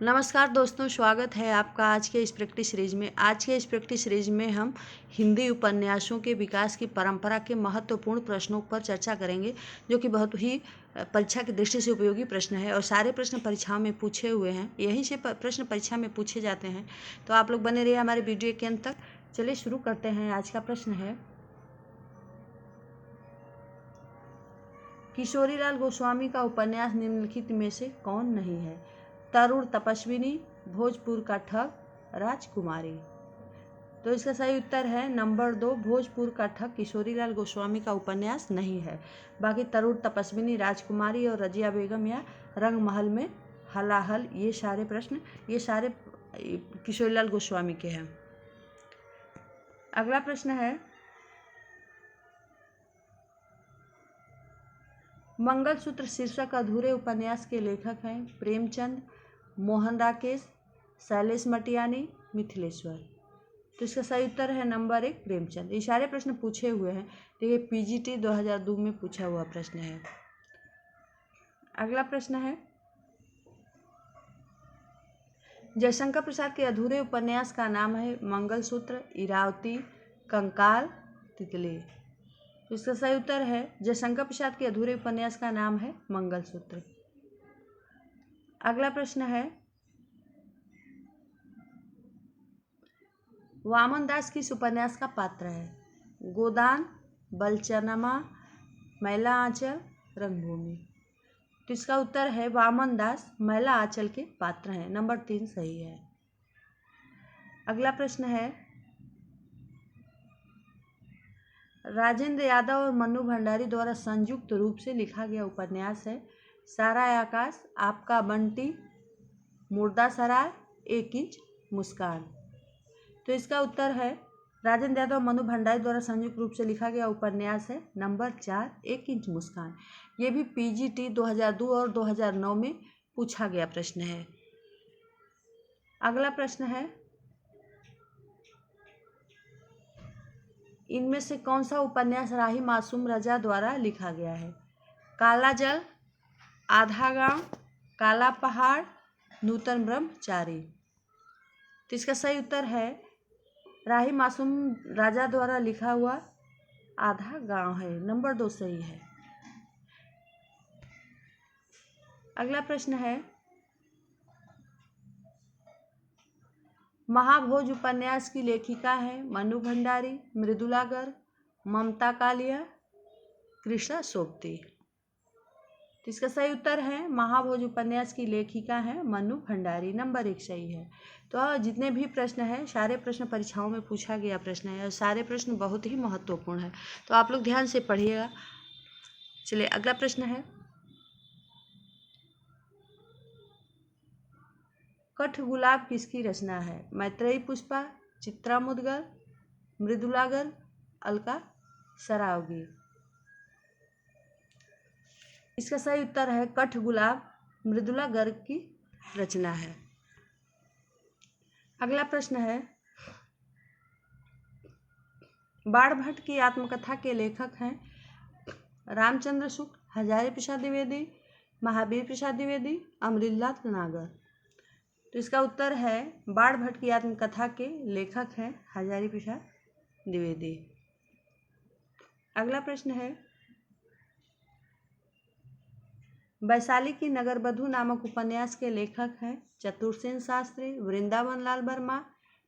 नमस्कार दोस्तों, स्वागत है आपका आज के इस प्रैक्टिस सीरीज में। आज के इस प्रैक्टिस सीरीज में हम हिंदी उपन्यासों के विकास की परंपरा के महत्वपूर्ण प्रश्नों पर चर्चा करेंगे, जो कि बहुत ही परीक्षा की दृष्टि से उपयोगी प्रश्न है और सारे प्रश्न परीक्षाओं में पूछे हुए हैं। यहीं से प्रश्न परीक्षा में पूछे जाते हैं, तो आप लोग बने रहिए हमारे वीडियो के अंत तक। चलिए शुरू करते हैं। आज का प्रश्न है, किशोरीलाल गोस्वामी का उपन्यास निम्नलिखित में से कौन नहीं है? तरुण तपस्विनी, भोजपुर का ठग, राजकुमारी। तो इसका सही उत्तर है नंबर 2, भोजपुर का ठग किशोरीलाल गोस्वामी का उपन्यास नहीं है। बाकी तरुण तपस्विनी, राजकुमारी और रजिया बेगम या रंग महल में हलाहल, ये सारे प्रश्न किशोरीलाल गोस्वामी के हैं। अगला प्रश्न है, मंगलसूत्र शीर्षक अधूरे उपन्यास के लेखक हैं प्रेमचंद, मोहन राकेश, शैलेश मटियानी, मिथिलेश्वर। तो इसका सही उत्तर है नंबर 1, प्रेमचंद। ये सारे प्रश्न पूछे हुए हैं, देखिए पीजीटी 2002 में पूछा हुआ प्रश्न है। अगला प्रश्न है, जयशंकर प्रसाद के अधूरे उपन्यास का नाम है मंगलसूत्र, इरावती, कंकाल, तितली। तो इसका सही उत्तर है जयशंकर प्रसाद के अधूरे उपन्यास का नाम है मंगलसूत्र। अगला प्रश्न है, वामन दास किस उपन्यास का पात्र है? गोदान, बलचनमा, मैला आंचल, रंगभूमि। तो इसका उत्तर है वामन दास मैला आंचल के पात्र हैं। नंबर 3 सही है। अगला प्रश्न है, राजेंद्र यादव और मन्नू भंडारी द्वारा संयुक्त रूप से लिखा गया उपन्यास है सारा आकाश, आपका बंटी, मुर्दा सराय, 1 इंच मुस्कान। तो इसका उत्तर है राजेंद्र यादव और मन्नू भंडारी द्वारा संयुक्त रूप से लिखा गया उपन्यास है नंबर 4, 1 इंच मुस्कान। ये भी पीजीटी 2002 और 2009 में पूछा गया प्रश्न है। अगला प्रश्न है, इनमें से कौन सा उपन्यास राही मासूम रजा द्वारा लिखा गया है? काला जल, आधा गांव, काला पहाड़, नूतन ब्रह्मचारी। तो इसका सही उत्तर है राही मासूम राजा द्वारा लिखा हुआ आधा गांव है। नंबर 2 सही है। अगला प्रश्न है, महाभोज उपन्यास की लेखिका है मन्नू भंडारी, मृदुला गर्ग, ममता कालिया, कृष्णा सोबती। तो इसका सही उत्तर है महाभोज उपन्यास की लेखिका है मन्नू भंडारी। नंबर 1 सही है। तो जितने भी प्रश्न हैं सारे प्रश्न परीक्षाओं में पूछा गया प्रश्न है और सारे प्रश्न बहुत ही महत्वपूर्ण है, तो आप लोग ध्यान से पढ़िएगा। चलिए अगला प्रश्न है, कठ गुलाब किसकी रचना है? मैत्रेयी पुष्पा, चित्रा मुदगल, मृदुला गर्ग, अलका सरावगी। इसका सही उत्तर है कठ गुलाब मृदुला गर्ग की रचना है। अगला प्रश्न है, बाण भट्ट की आत्मकथा के लेखक हैं रामचंद्र शुक्ल, हजारी प्रसाद द्विवेदी, महावीर प्रसाद द्विवेदी, अमरीलाल नागर। तो इसका उत्तर है बाण भट्ट की आत्मकथा के लेखक हैं हजारी प्रसाद द्विवेदी। अगला प्रश्न है, वैशाली की नगरबधू नामक उपन्यास के लेखक हैं चतुरसेन शास्त्री, वृंदावन लाल वर्मा,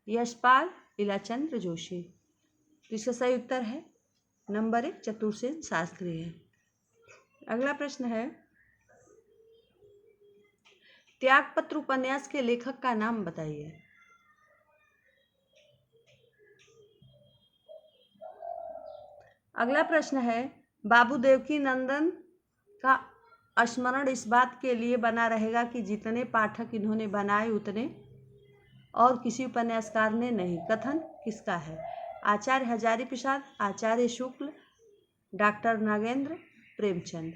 यशपाल, इलाचंद्र जोशी। तो इसका सही उत्तर है नंबर 1, चतुरसेन शास्त्री है। अगला प्रश्न है, त्यागपत्र उपन्यास के लेखक का नाम बताइए। अगला प्रश्न है, बाबू देवकी नंदन का स्मरण इस बात के लिए बना रहेगा कि जितने पाठक इन्होंने बनाए उतने और किसी उपन्यासकार ने नहीं। कथन किसका है? आचार्य हजारी प्रसाद, आचार्य शुक्ल, डॉक्टर नागेंद्र, प्रेमचंद।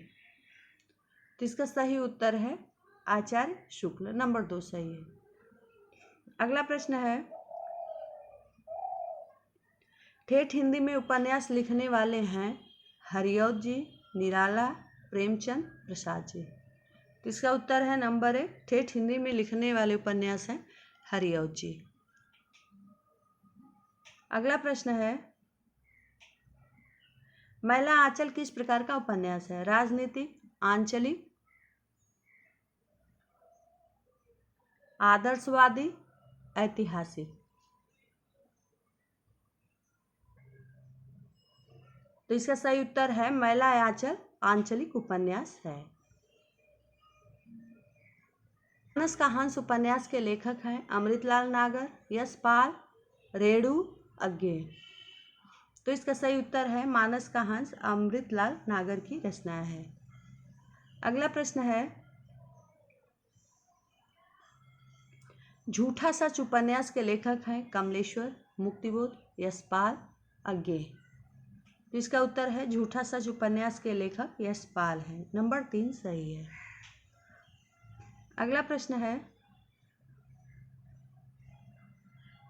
तो इसका सही उत्तर है आचार्य शुक्ल। नंबर 2 सही है। अगला प्रश्न है, ठेठ हिंदी में उपन्यास लिखने वाले हैं हरिऔध जी, निराला, प्रेमचंद, प्रसाद जी। तो इसका उत्तर है नंबर 1। ठेठ हिंदी में लिखने वाले उपन्यास हैं हरिऔध जी। अगला प्रश्न है, मैला आंचल किस प्रकार का उपन्यास है? राजनीतिक, आंचलिक, आदर्शवादी, ऐतिहासिक। तो इसका सही उत्तर है मैला आंचल आंचलिक उपन्यास है। मानस का हंस उपन्यास के लेखक हैं अमृतलाल नागर, यशपाल, रेणु अज्ञे। तो इसका सही उत्तर है मानस का हंस अमृतलाल नागर की रचना है। अगला प्रश्न है, झूठा सच उपन्यास के लेखक हैं कमलेश्वर, मुक्तिबोध, यशपाल, अज्ञे। तो इसका उत्तर है झूठा सच उपन्यास के लेखक यशपाल हैं। नंबर 3 सही है। अगला प्रश्न है,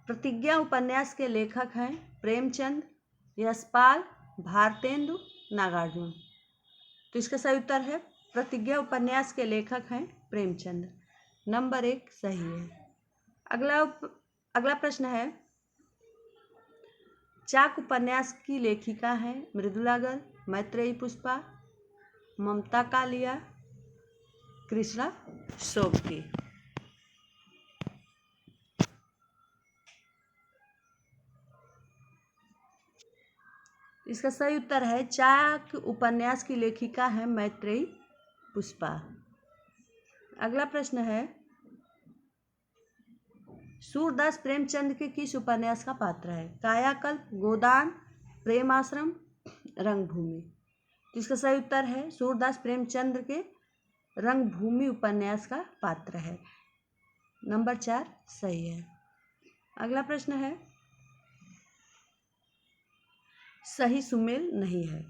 प्रतिज्ञा उपन्यास के लेखक हैं प्रेमचंद, यशपाल, भारतेंदु, नागार्जुन। तो इसका सही उत्तर है प्रतिज्ञा उपन्यास के लेखक हैं प्रेमचंद। नंबर 1 सही है। अगला प्रश्न है, चाक उपन्यास की लेखिका हैं मृदुला गर्ग, मैत्रेयी पुष्पा, ममता कालिया, कृष्णा सोबती। इसका सही उत्तर है चाक उपन्यास की लेखिका है मैत्रेयी पुष्पा। अगला प्रश्न है, सूरदास प्रेमचंद के किस उपन्यास का पात्र है? कायाकल्प, गोदान, प्रेमाश्रम, रंगभूमि। तो इसका सही उत्तर है सूरदास प्रेमचंद के रंगभूमि उपन्यास का पात्र है। नंबर 4 सही है। अगला प्रश्न है, सही सुमेल नहीं है।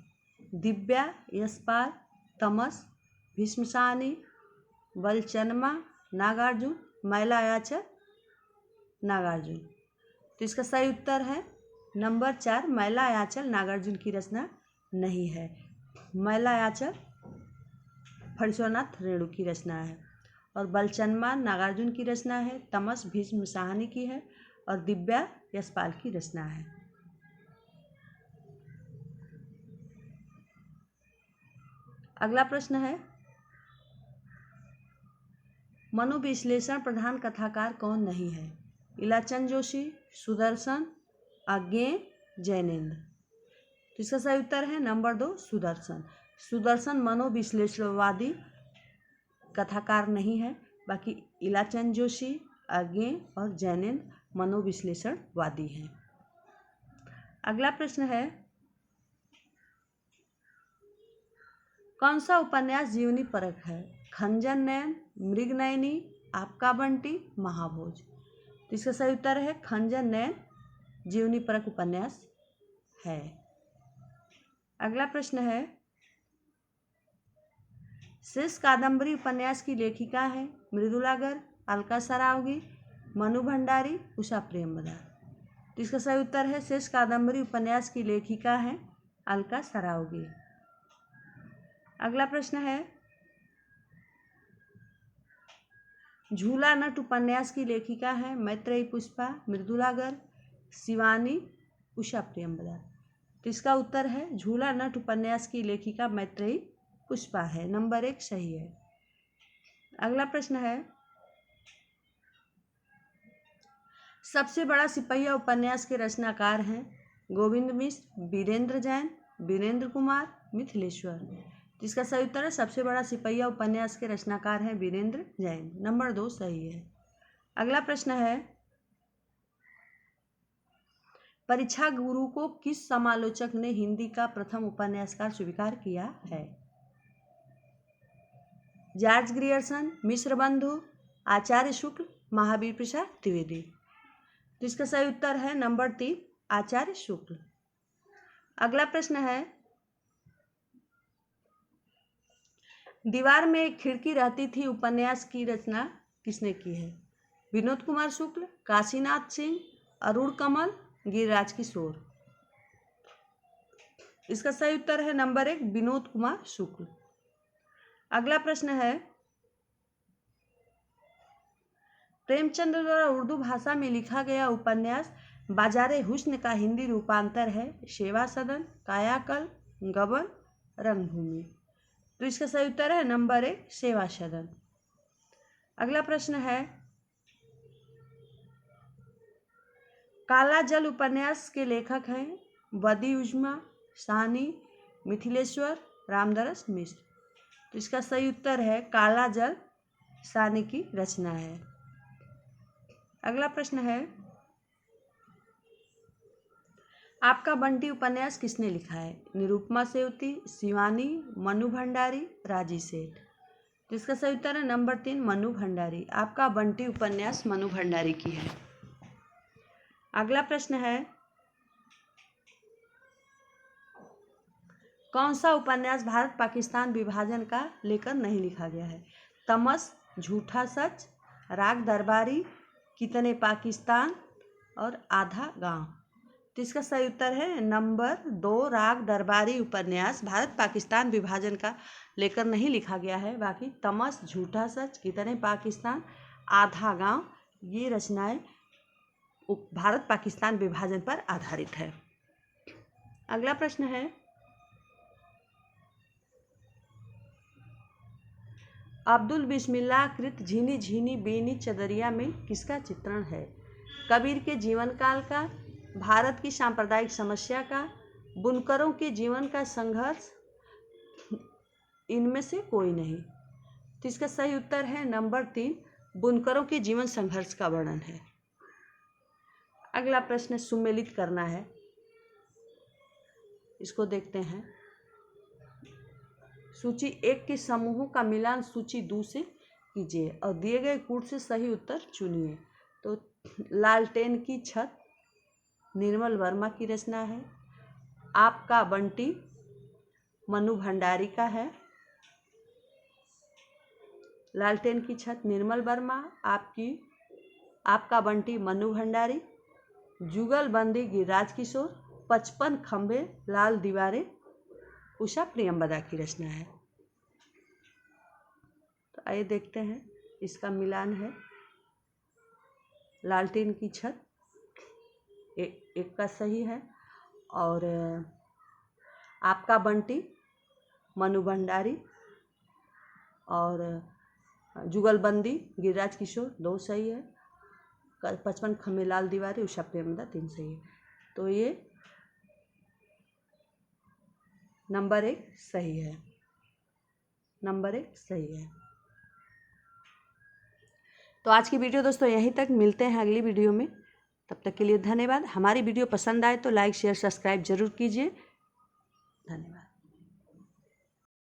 दिव्या, यशपाल, तमस, भीष्मसानी, बलचनमा, नागार्जुन, मैला आंचल, नागार्जुन। तो इसका सही उत्तर है नंबर 4 मैला आंचल नागार्जुन की रचना नहीं है। मैला आंचल फणीश्वरनाथ रेणु की रचना है और बलचनमा नागार्जुन की रचना है, तमस भीष्म साहनी की है और दिव्या यशपाल की रचना है। अगला प्रश्न है, मनोविश्लेषण प्रधान कथाकार कौन नहीं है? इलाचंद जोशी, सुदर्शन, अज्ञे, जैनेन्द्र। तो इसका सही उत्तर है नंबर 2 सुदर्शन। सुदर्शन मनोविश्लेषणवादी कथाकार नहीं है, बाकी इलाचंद जोशी, अज्ञे और जैनेन्द्र मनोविश्लेषणवादी हैं। अगला प्रश्न है, कौन सा उपन्यास जीवनी परक है? खंजन नयन, मृगनयनी, आपका बंटी, महाभोज। तो इसका सही उत्तर है खंजन नयन जीवनी परक उपन्यास है। अगला प्रश्न है, शेष कादम्बरी उपन्यास की लेखिका है मृदुला गर्ग, अलका सरावगी, मनु भंडारी, उषा प्रेमवदा। तो इसका सही उत्तर है शेष कादम्बरी उपन्यास की लेखिका है अलका सरावगी। अगला प्रश्न है, झूला नट उपन्यास की लेखिका है मैत्रेयी पुष्पा, मृदुला गर्ग, शिवानी, उषा प्रेमवदा। तो इसका उत्तर है झूला नट उपन्यास की लेखिका मैत्रेयी पुष्पा है। नंबर 1 सही है। अगला प्रश्न है, सबसे बड़ा सिपहिया उपन्यास के रचनाकार हैं गोविंद मिश्र, वीरेंद्र जैन, वीरेंद्र कुमार, मिथिलेश्वर। तो इसका सही उत्तर है सबसे बड़ा सिपहिया उपन्यास के रचनाकार हैं वीरेंद्र जैन। नंबर 2 सही है। अगला प्रश्न है, परीक्षा गुरु को किस समालोचक ने हिंदी का प्रथम उपन्यासकार स्वीकार किया है? जॉर्ज ग्रियर्सन, मिश्र बंधु, आचार्य शुक्ल, महावीर प्रसाद द्विवेदी। तो इसका सही उत्तर है नंबर 3 आचार्य शुक्ल। अगला प्रश्न है, दीवार में एक खिड़की रहती थी उपन्यास की रचना किसने की है? विनोद कुमार शुक्ल, काशीनाथ सिंह, अरुण कमल, गिरिराज किशोर। इसका सही उत्तर है नंबर 1 विनोद कुमार शुक्ल। अगला प्रश्न है, प्रेमचंद द्वारा उर्दू भाषा में लिखा गया उपन्यास बाजारे हुस्न का हिंदी रूपांतर है सेवा सदन, कायाकल्प, गबन, रंगभूमि। तो इसका सही उत्तर है नंबर 1 सेवा सदन। अगला प्रश्न है, काला जल उपन्यास के लेखक हैं बदी उजमा, साहनी, मिथिलेश्वर, रामदरस मिश्र। तो इसका सही उत्तर है काला जल साहनी की रचना है। अगला प्रश्न है, आपका बंटी उपन्यास किसने लिखा है? निरुपमा सेवती, शिवानी, मनु भंडारी, राजी सेठ। तो इसका सही उत्तर है नंबर 3 मनु भंडारी। आपका बंटी उपन्यास मनु भंडारी की है। अगला प्रश्न है, कौन सा उपन्यास भारत पाकिस्तान विभाजन का लेकर नहीं लिखा गया है? तमस, झूठा सच, राग दरबारी, कितने पाकिस्तान और आधा गांव। तो इसका सही उत्तर है नंबर 2 राग दरबारी उपन्यास भारत पाकिस्तान विभाजन का लेकर नहीं लिखा गया है। बाकी तमस, झूठा सच, कितने पाकिस्तान, आधा गांव ये रचनाएं भारत पाकिस्तान विभाजन पर आधारित है। अगला प्रश्न है, अब्दुल बिस्मिल्लाह कृत झीनी झीनी बेनी चदरिया में किसका चित्रण है? कबीर के जीवन काल का, भारत की सांप्रदायिक समस्या का, बुनकरों के जीवन का संघर्ष, इनमें से कोई नहीं। तो इसका सही उत्तर है नंबर 3 बुनकरों के जीवन संघर्ष का वर्णन है। अगला प्रश्न सुमेलित करना है, इसको देखते हैं। सूची 1 के समूहों का मिलान सूची 2 से कीजिए और दिए गए कूट से सही उत्तर चुनिए। तो लालटेन की छत निर्मल वर्मा की रचना है। आपका बंटी मनु भंडारी का है। लालटेन की छत निर्मल वर्मा, आपका बंटी मनु भंडारी। जुगलबंदी गिरिराज किशोर, 55 खंबे लाल दीवारें उषा प्रियंवदा की रचना है। तो आइए देखते हैं, इसका मिलान है लालटेन की छत एक का सही है और आपका बंटी मनु भंडारी और जुगलबंदी गिरिराज किशोर 2 सही है। 55 खंबे लाल दीवारें उषा प्रियंवदा 3 सही है। तो ये नंबर 1 सही है। नंबर 1 सही है। तो आज की वीडियो दोस्तों यहीं तक, मिलते हैं अगली वीडियो में। तब तक के लिए धन्यवाद। हमारी वीडियो पसंद आए तो लाइक शेयर सब्सक्राइब जरूर कीजिए। धन्यवाद।